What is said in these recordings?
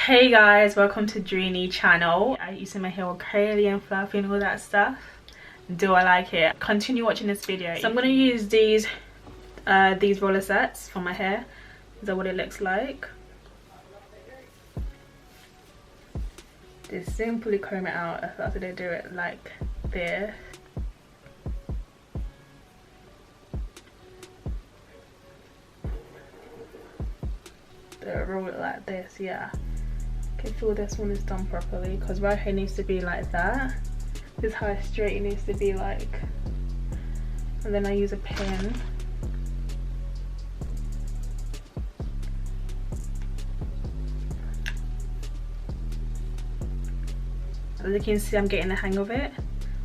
Hey guys, welcome to Dreeniied channel. I used to my hair all curly and fluffy and all that stuff. Do I like it? Continue watching this video. So I'm gonna use these roller sets for my hair. Is that what it looks like? Just simply comb it out after they do it like this. They roll it like this, yeah. Okay, feel this one is done properly because right here needs to be like that. This is how straight it needs to be like. And then I use a pin. As you can see, I'm getting the hang of it.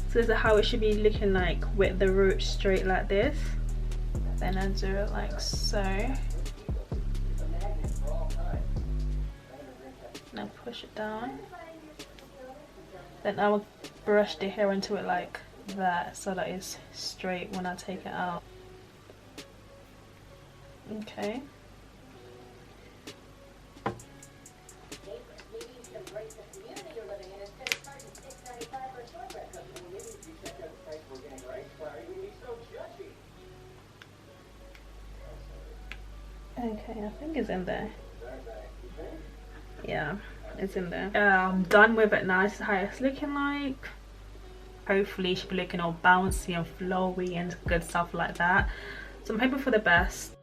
So this is how it should be looking like with the root straight like this. Then I do it like so. Now push it down. Then I will brush the hair into it like that so that it's straight when I take it out. Okay. Okay, I think it's in there. Yeah, it's in there. I'm done with it now. This is how it's looking like. Hopefully it should be looking all bouncy and flowy and good stuff like that. So I'm hoping for the best.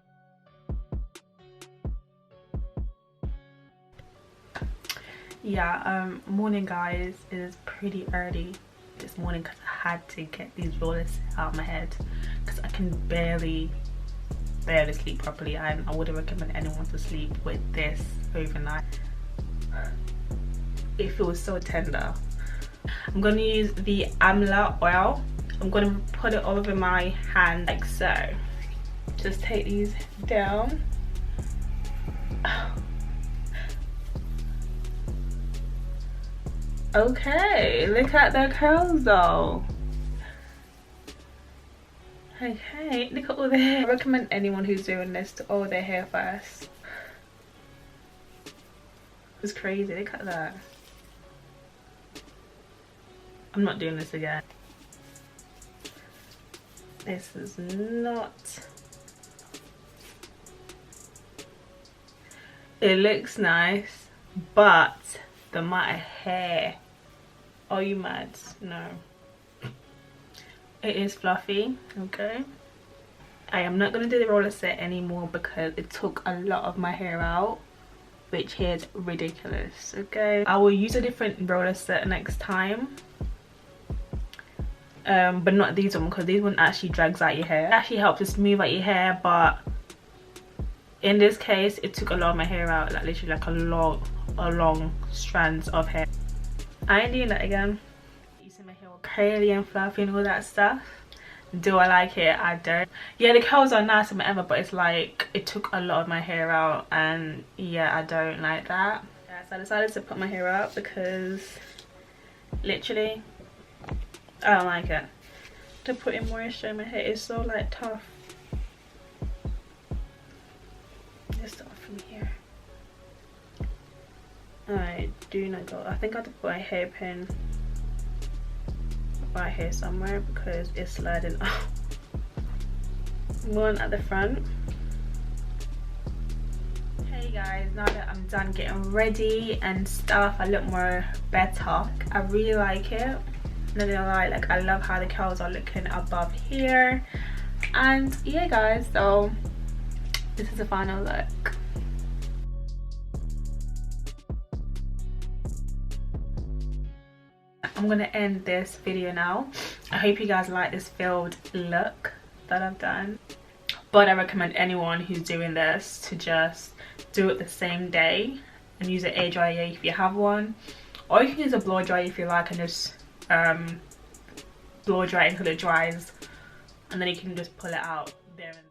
Yeah, morning guys. It is pretty early this morning because I had to get these rollers out of my head because I can barely sleep properly, and I wouldn't recommend anyone to sleep with this overnight. It feels so tender. I'm gonna use the amla oil. I'm gonna put it over my hand like so. Just take these down. Okay, look at the curls though. Okay, look at all the hair. I recommend anyone who's doing this to oil their hair first. It's crazy, look at that. I'm not doing this again. This is not... It looks nice, but the amount of hair. Are you mad? No. It is fluffy, okay. I am not going to do the roller set anymore because it took a lot of my hair out, which is ridiculous, okay. I will use a different roller set next time, but not these one because these one actually drags out your hair. It actually helps to smooth out your hair, but in this case it took a lot of my hair out, like literally like a long strands of hair. I ain't doing that again. Using my hair all curly and fluffy and all that stuff. Do I like it? I don't. Yeah, the curls are nice and whatever, but it's like it took a lot of my hair out, and yeah, I don't like that. Yeah, so I decided to put my hair out because literally I don't like it. To put in moisture in my hair is so like tough. Let's start from here. I do not go. I think I have to put a hairpin right here somewhere because it's sliding off. One at the front. Hey guys, now that I'm done getting ready and stuff, I look more better. I really like it. Not gonna lie, like I love how the curls are looking above here. And yeah guys, so this is the final look. I'm gonna end this video now. I hope you guys like this filled look that I've done, but I recommend anyone who's doing this to just do it the same day and use an air dryer if you have one, or you can use a blow dryer if you like and just blow dry until it dries, and then you can just pull it out there and